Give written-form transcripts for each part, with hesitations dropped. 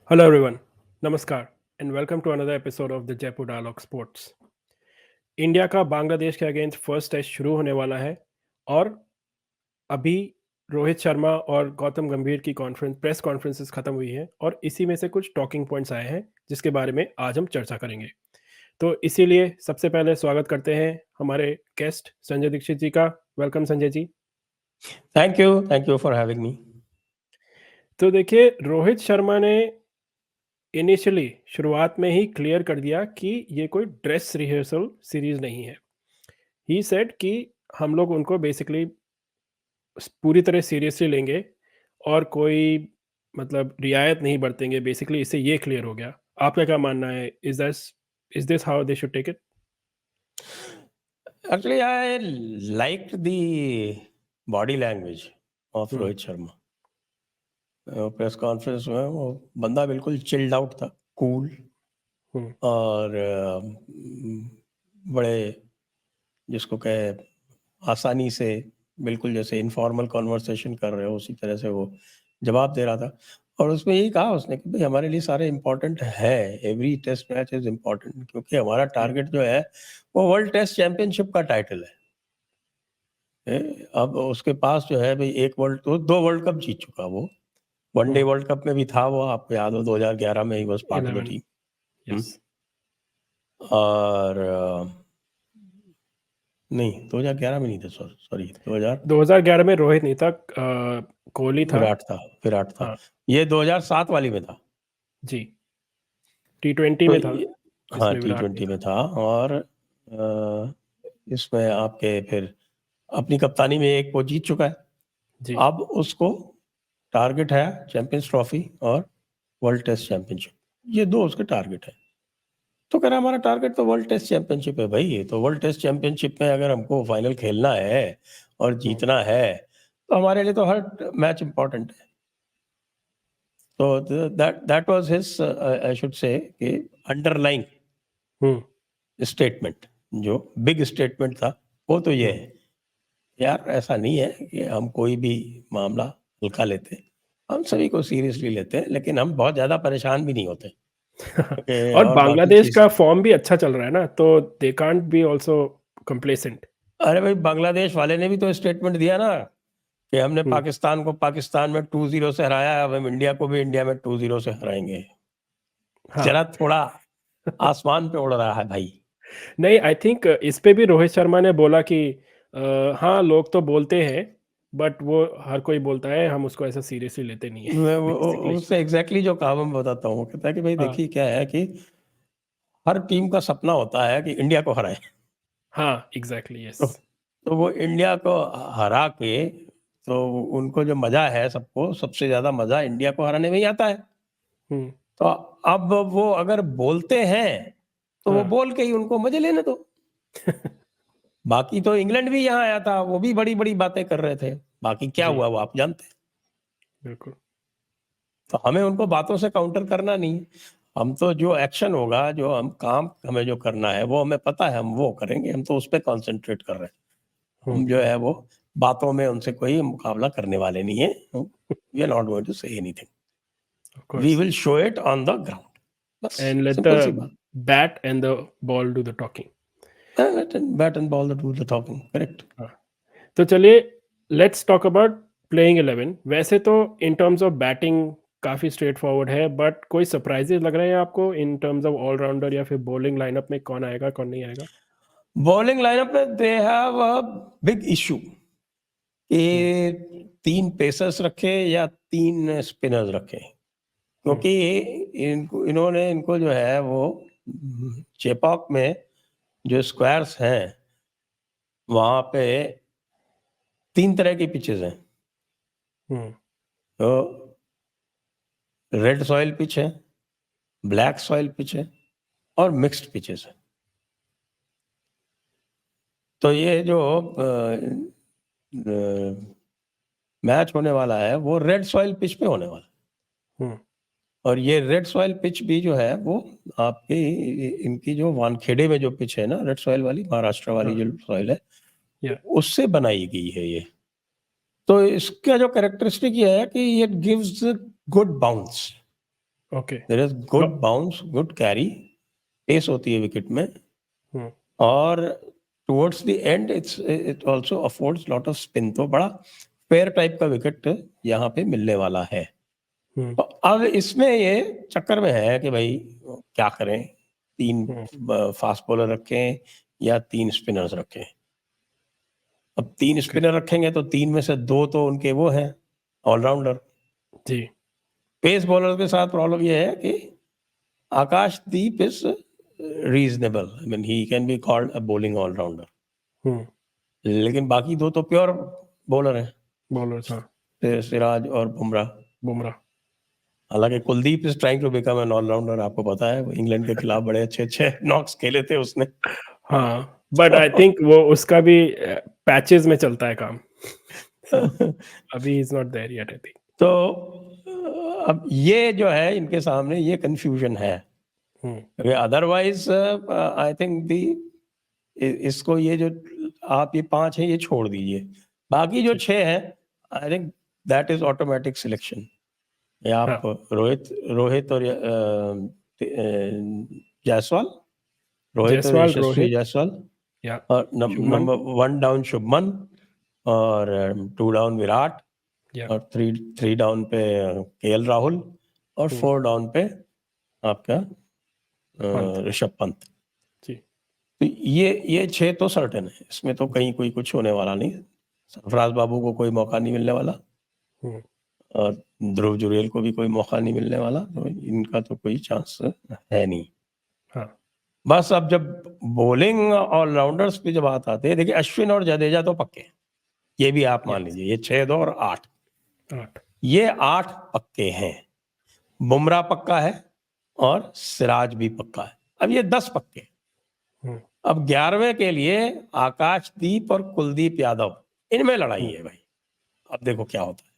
Hello everyone, Namaskar and welcome to another episode of the Jaipur Dialogue Sports. India का बांग्लादेश के against first test शुरू होने वाला है और अभी रोहित शर्मा और गौतम गंभीर की प्रेस कॉन्फ्रेंसेस खत्म हुई है और इसी में से कुछ टॉकिंग पॉइंट्स आए हैं जिसके बारे में आज हम चर्चा करेंगे। तो इसीलिए सबसे पहले स्वागत करते हैं हमारे गेस्ट संजय दीक्षित जी का। Welcome Sanjay ji. Thank you for having me. तो देखिए, रोहित शर्मा ने इनिशियली शुरुआत में ही क्लियर कर दिया कि ये कोई ड्रेस रिहर्सल सीरीज नहीं है। ही सेड कि हम लोग उनको बेसिकली पूरी तरह सीरियसली लेंगे और कोई मतलब रियायत नहीं बरतेंगे। बेसिकली इससे ये क्लियर हो गया। आपका क्या मानना है? Is this how they should take it? Actually I like the body language of Rohit Sharma. Press conference में वो बंदा बिल्कुल चिल्ड आउट था, कूल और बड़े जिसको कहे आसानी से, बिल्कुल जैसे इनफॉर्मल कॉन्वर्सेशन कर रहे हो उसी तरह से वो जवाब दे रहा था। और उसमें यही कहा उसने कि भाई हमारे लिए सारे इम्पोर्टेंट है, every test match is important, क्योंकि हमारा टारगेट जो है वो वर्ल्ड टेस्ट चैंपियनशिप का टाइटल है। अब उसके पास जो है भाई एक दो वर्ल्ड कप जीत चुका वो। वनडे वर्ल्ड कप में भी था वो, आपको याद हो 2011 में he was part of the team. और नहीं 2011 में नहीं था, सॉरी 2011 में रोहित नहीं था, कोहली था, विराट था। हाँ। ये 2007 वाली में था जी, T20 तो में था। हाँ इसमें विराट T20 नहीं में था। और इसमें आपके फिर अपनी कप्तानी में एक वो जीत चुका है जी। अब उसको टारगेट है चैंपियंस ट्रॉफी और वर्ल्ड टेस्ट चैंपियनशिप, ये दो उसके टारगेट है। तो कह रहा हमारा टारगेट तो वर्ल्ड टेस्ट चैंपियनशिप है भाई। तो वर्ल्ड टेस्ट चैंपियनशिप में अगर हमको फाइनल खेलना है और जीतना है तो हमारे लिए तो हर मैच इंपॉर्टेंट है। तो that was his I should say कि अंडरलाइंग स्टेटमेंट, जो बिग स्टेटमेंट था वो तो ये है यार, ऐसा नहीं है कि हम कोई भी मामला हल्का लेते, हम सभी को सीरियसली लेते हैं, लेकिन हम बहुत ज्यादा परेशान भी नहीं होते। और और बाकी बांग्लादेश चीज, का फॉर्म भी अच्छा चल रहा है ना, तो they can't be also complacent. अरे भाई बांग्लादेश वाले ने भी तो स्टेटमेंट दिया ना कि हमने पाकिस्तान को पाकिस्तान में 2-0 से हराया, अब हम इंडिया को भी इंडिया में 2-0 से हराएंगे। हाँ। जरा थोड़ा आसमान पे उड़ रहा है भाई। नहीं, आई थिंक इस पे भी रोहित शर्मा ने बोला कि हाँ, लोग तो बोलते हैं बट वो हर कोई बोलता है, हम उसको ऐसा सीरियसली लेते नहीं है मैं बेसिकली। उससे एग्जैक्टली जो कहा मैं बताता हूँ, कहता है कि भाई हाँ, देखिए क्या है कि हर टीम का सपना होता है कि इंडिया को हराए। हाँ, एग्जैक्टली, यस। तो, तो वो इंडिया को हरा के, तो उनको जो मजा है, सबको सबसे ज्यादा मजा इंडिया को हराने में ही आता है। हम्म। तो अब वो अगर बोलते हैं तो वो हाँ। बोल के ही उनको मजे लेने दो। बाकी तो इंग्लैंड भी यहाँ आया था, वो भी बड़ी बड़ी बातें कर रहे थे, बाकी क्या जी, हुआ वो आप जानते हैं। बिल्कुल। तो हमें उनको बातों से काउंटर करना नहीं, हम तो जो एक्शन होगा, जो हम काम हमें जो करना है वो हमें पता है, हम वो करेंगे। हम तो उस पर कॉन्सेंट्रेट कर रहे हैं। हम जो है वो बातों में उनसे कोई मुकाबला करने वाले नहीं है। We are not going to say anything, of we course. Will show it on the ground, बस and let simple see the बात। Bat and the ball do the talking. Bat and ball do the talking, correct. हाँ, तो चलिए, let's talk about playing 11। वैसे तो in terms of batting काफ़ी straight forward है, but कोई सरप्राइजेस लग रहे हैं आपको इन टर्म्स ऑफ ऑलराउंडर या फिर बॉलिंग लाइनअप में कौन आएगा कौन नहीं आएगा? बॉलिंग लाइनअप में they have a big issue कि 3 पेसर्स रखे या 3 स्पिनर्स रखे, क्योंकि इनको जो है वो चेपॉक में जो स्क्वायर्स हैं वहां पे 3 तरह की पिचेस हैं। तो रेड सॉइल पिच है, ब्लैक सॉइल पिच है और मिक्स्ड पिचेस है। तो ये जो मैच होने वाला है वो रेड सॉइल पिच पे होने वाला है। और ये रेड सॉइल पिच भी जो है वो आपकी इनकी जो वानखेड़े में जो पिच है ना, रेड सॉइल वाली, महाराष्ट्र वाली जो सॉइल है, उससे बनाई गई है ये। तो इसका जो कैरेक्टरिस्टिक ये है कि it gives good bounce. Okay. There is good bounce, good carry, pace होती है विकेट में, हम्म, और towards the end it also affords lot of spin. तो बड़ा फेयर टाइप का विकेट यहाँ पे मिलने वाला है। हम्म, तो अब इसमें ये चक्कर में है कि भाई क्या करें, 3 फास्ट बॉलर रखें या 3 स्पिनर्स रखें। अब 3 स्पिनर रखेंगे तो 3 में से 2 तो उनके वो हैं ऑलराउंडर। जी। पेस बॉलर के साथ प्रॉब्लम ये है कि Akashdeep is reasonable, I mean he can be called a bowling allrounder, hmm, लेकिन बाकी 2 तो प्योर बॉलर हैं, बॉलर्स, हाँ। सिराज और बुमराह। बुमराह। हालांकि Kuldeep is trying to become an all rounder, आपको पता है इंग्लैंड के खिलाफ बड़े अच्छे अच्छे नॉक्स खेले थे उसने। हाँ, बट आई थिंक वो उसका भी पैचेस में चलता है काम। So, अभी is not there yet, I think. तो अब ये जो है इनके सामने ये कंफ्यूजन है। अदरवाइज आई थिंक दी इसको ये जो आप ये 5 हैं ये छोड़ दीजिए, बाकी जो 6 हैं I think that is automatic selection. आप हाँ, रोहित और जायसवाल, रोहित और जायसवाल, यशस्वी रोहित, जायसवाल, या और शुभमन, नंबर 1 डाउन शुभमन, और 2 डाउन विराट, या और 3 डाउन पे केएल राहुल, और 4 डाउन पे आपका पंत। ऋषभ पंत। जी। तो ये 6 तो सर्टेन है, इसमें तो कहीं कोई कुछ होने वाला नहीं। सरफराज बाबू को कोई मौका नहीं मिलने वाला, हम्म, और ध्रुव जुरेल को भी कोई मौका नहीं मिलने वाला, तो इनका तो कोई चांस है नहीं। हाँ, बस अब जब बॉलिंग ऑलराउंडर्स पे जब बात आती है, देखिए अश्विन और जडेजा तो पक्के हैं, ये भी आप मान यस, लीजिए, ये 6, 2 और 8, 8। ये 8 पक्के हैं। बुमराह पक्का है और सिराज भी पक्का है। अब ये 10 पक्के हैं। हम्म, अब 11वें के लिए आकाशदीप और कुलदीप यादव, इनमें लड़ाई है भाई। अब देखो क्या होता है।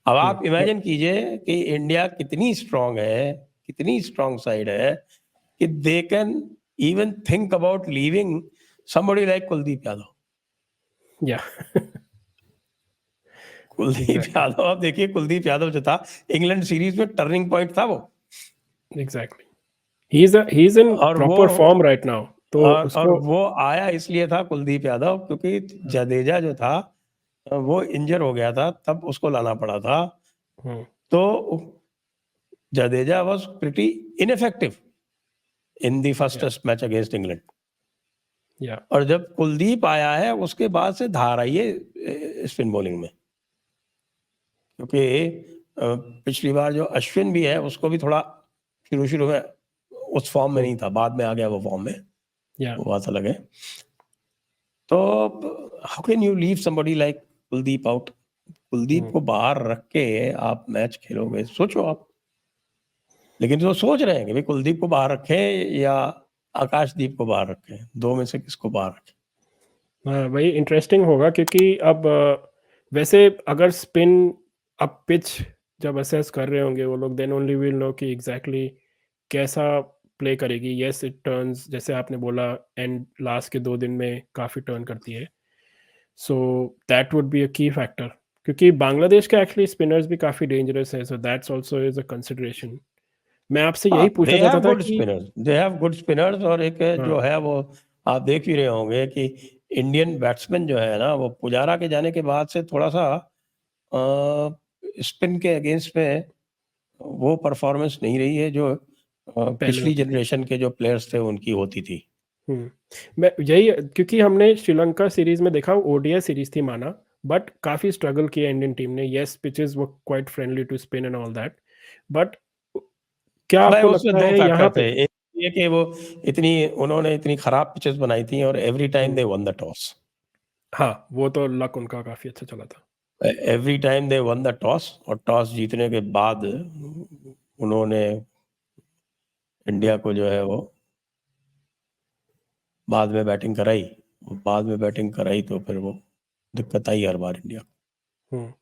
अब आप इमेजिन कीजिए कि इंडिया कितनी स्ट्रांग है, कितनी स्ट्रांग साइड है कि they can even think about leaving somebody like Kuldeep Yadav. या कुलदीप एग्जैक्टली, यादव, आप देखिए कुलदीप यादव जो था इंग्लैंड सीरीज में टर्निंग पॉइंट था वो, एग्जैक्टली। ही इज इन और वो प्रॉपर फॉर्म राइट नाउ, तो और उसको। वो आया इसलिए था कुलदीप यादव क्योंकि जडेजा जो था वो इंजर हो गया था, तब उसको लाना पड़ा था। हम्म, तो Jadeja was pretty ineffective in the first या टेस्ट मैच अगेंस्ट इंग्लैंड, या और जब कुलदीप आया है उसके बाद से धार आई है स्पिन बॉलिंग में, क्योंकि पिछली बार जो अश्विन भी है उसको भी थोड़ा शुरू शुरू में उस फॉर्म में नहीं था, बाद में आ गया वो फॉर्म में, या वो बात अलग है। तो how can you leave somebody like Kuldeep out? Kuldeep को बाहर रख के आप मैच खेलोगे, सोचो आप। लेकिन जो सोच रहे हैं कि भाई कुलदीप को बाहर रखें या आकाशदीप को बाहर रखें, 2 में से किसको बाहर रखें? हाँ, वही इंटरेस्टिंग होगा, क्योंकि अब वैसे अगर स्पिन, अब पिच जब असेस कर रहे होंगे वो लोग, देन ओनली विल नो कि एग्जैक्टली कैसा प्ले करेगी। यस, इट टर्न्स, जैसे आपने बोला, एंड लास्ट के 2 दिन में काफ़ी टर्न करती है, so that would be a की फैक्टर। क्योंकि बांग्लादेश के एक्चुअली स्पिनर्स भी काफ़ी डेंजरस है, so that's also is a consideration. मैं आपसे हाँ, यही पूछना दे हैव चाहता था गुड कि spinners, they have good spinners, और एक हाँ, जो है वो आप देख ही रहे होंगे कि इंडियन बैट्समैन जो है ना, वो पुजारा के जाने के बाद से थोड़ा सा स्पिन के अगेंस्ट में वो परफॉर्मेंस नहीं रही है जो पहले पिछली होती थी। जनरेशन के जो प्लेयर्स थे उनकी होती थी। हुँ। मैं यही, क्योंकि हमने श्रीलंका सीरीज़ में देखा, ओडीआई सीरीज़ थी माना, बट काफ़ी स्ट्रगल किया इंडियन टीम ने। Yes, pitches were quite friendly to spin and all that, but क्या भाई आपको उसमें लगता 2 है यहाँ फैक्टर थे, पे? एक ये कि वो उन्होंने इतनी खराब पिचेस बनाई थी, और every time hmm, they one the toss. हाँ, वो तो लक उनका काफ़ी अच्छा चला था। Every time they one the toss, और टॉस जीतने के बाद उन्होंने हुँ, इंडिया को जो है वो बाद में बैटिंग कराई, बाद में बैटिंग कराई तो फिर वो दिक्कत आई हर बार इंडिया को, हुँ,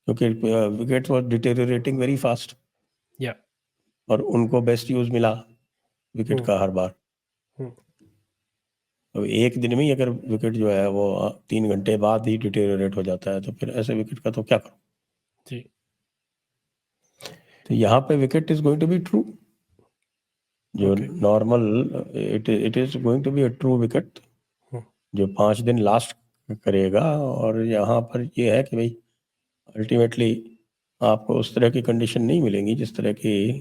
क्योंकि विकेट्स वर डिटेरियोरेटिंग वेरी फास्ट, या और उनको बेस्ट यूज मिला विकेट हुँ, का हर बार। हुँ, तो एक दिन में ही अगर विकेट जो है वो 3 घंटे बाद ही डिटेरियोरेट हो जाता है, तो फिर ऐसे विकेट का तो क्या करो। जी। तो यहाँ पे wicket is going to be true, जो okay. Normal it is going to be a true wicket जो 5 दिन लास्ट करेगा। और यहाँ पर ये है कि भाई अल्टीमेटली आपको उस तरह की कंडीशन नहीं मिलेंगी जिस तरह की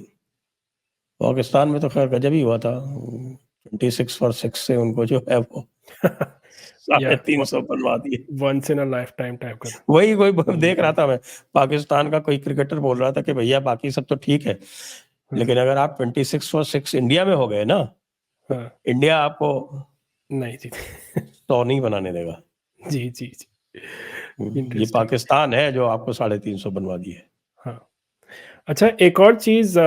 पाकिस्तान में तो खैर गजब ही हुआ था। 26 फॉर 6 से उनको जो है वो या 350 बनवा दिए। Once in a lifetime type का था। वही वही देख रहा था मैं, पाकिस्तान का कोई क्रिकेटर बोल रहा था कि भैया बाकी सब तो ठीक है, लेकिन अगर आप 26 फॉर 6 इंडिया में हो गए ना, हाँ इंडिया आपको नहीं जी 100 नहीं बनाने देगा। जी जी जी ये इंटरेस्टिंग। पाकिस्तान है जो आपको 350 बनवा दिए। हाँ अच्छा, एक और चीज़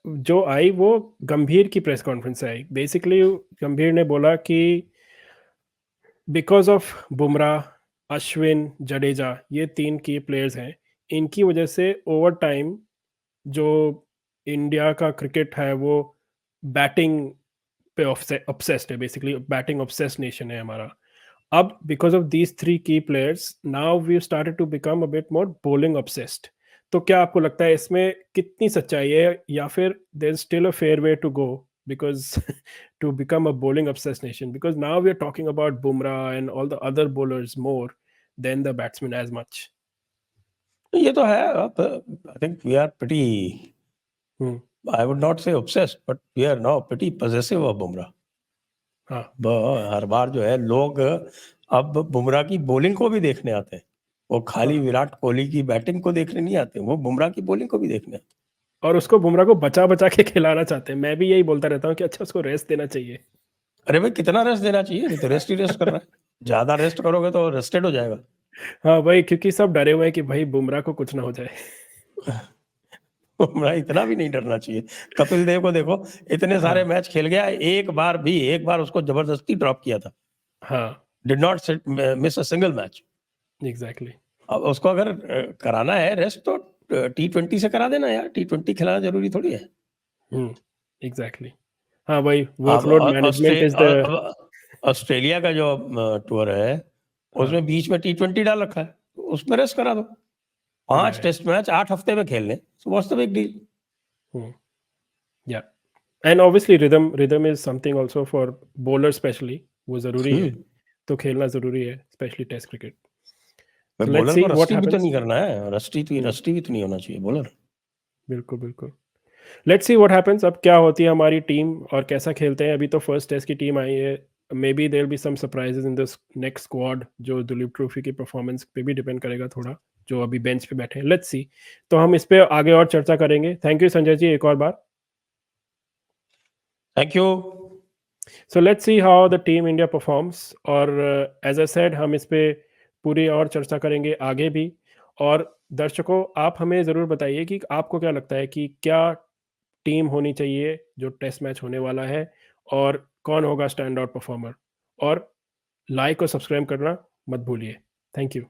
जो आई वो गंभीर की प्रेस कॉन्फ्रेंस से आई। बेसिकली गंभीर ने बोला कि बिकॉज़ ऑफ बुमराह, अश्विन, जडेजा, ये 3 की प्लेयर्स हैं। इनकी वजह से ओवर टाइम जो इंडिया का क्रिकेट है वो बैटिंग पे ऑब्सेस्ड है। बेसिकली बैटिंग ऑब्सेस्ड नेशन है हमारा। अब बिकॉज़ ऑफ दीज़ 3 की players now we started to become a bit more bowling obsessed. तो क्या आपको लगता है इसमें कितनी सच्चाई है, या फिर there is still a fair way to go because to become a bowling obsessed nation, because now we are talking about Bumrah and all the other bowlers more than the batsman as much. ये तो है। अब I think we are pretty, hmm, I would not say obsessed, but we are now pretty possessive of Bumrah. हाँ, हर बार जो है लोग अब बुमराह की बॉलिंग को भी देखने आते हैं। वो खाली हाँ। विराट कोहली की बैटिंग को देखने नहीं आते, वो बुमराह की बॉलिंग को भी देखने आते और उसको बुमराह को बचा-बचा के खिलाना चाहते हैं। मैं भी यही बोलता रहता हूँ कि अच्छा उसको रेस्ट देना चाहिए। हैं। अरे भाई कितना रेस्ट देना चाहिए, ये तो रेस्ट ही रेस्ट कर रहा है। ज्यादा रेस्ट करोगे तो रेस्टेड हो जाएगा। हाँ, वही, क्योंकि सब डरे हुए हैं कि भाई बुमराह को कुछ ना हो जाए। बुमराह इतना भी नहीं डरना चाहिए। कपिल देव को देखो, इतने सारे हाँ, मैच खेल गया, एक बार उसको जबरदस्ती ड्रॉप किया था, हाँ, did not miss a single match. Exactly. अब उसको अगर कराना है रेस्ट तो T20 से करा देना यार, T20 खिलाना जरूरी थोड़ी है। हुँ, एग्ज़ैक्टली। हाँ, वही अब वर्कलोड मैनेजमेंट इज़ द अब ऑस्ट्रेलिया का जो टूर है, हाँ, उसमें बीच में T20 डाल रखा है, तो उसमें रेस्ट करा दो। 5 राइट। टेस्ट मैच 8 हफ्ते में खेलने, so what's the big deal. Hmm, yeah and obviously rhythm is something also for bowler specially, वो ज़रूरी है। हम्म तो खेलना ज़रूरी है, स्पेशली टेस्ट क्रिकेट। भाई सो लेट्स बॉलर को सी व्हाट रस्टी भी तो हैपेंस। नहीं करना है, हुँ, रस्टी भी तो नहीं होना चाहिए बॉलर। बिल्कुल, बिल्कुल। लेट्स सी व्हाट हैपेंस, अब क्या होती है हमारी टीम और कैसा खेलते हैं। अभी तो फर्स्ट टेस्ट की टीम आई है। Maybe there be some surprises in this next squad, जो दुलीप ट्रॉफी की परफॉर्मेंस पे भी डिपेंड करेगा थोड़ा, जो अभी बेंच पे बैठे हैं। Let's see. तो हम इस पे आगे और चर्चा करेंगे। थैंक यू संजय जी एक और बार। Thank you. So let's see how the team India performs, और एज आई सेड हम इस पे पूरी और चर्चा करेंगे आगे भी। और दर्शकों, आप हमें ज़रूर बताइए कि आपको क्या लगता है कि क्या टीम होनी चाहिए जो टेस्ट मैच होने वाला है, और कौन होगा स्टैंड आउट परफॉर्मर। और लाइक और सब्सक्राइब करना मत भूलिए। Thank you.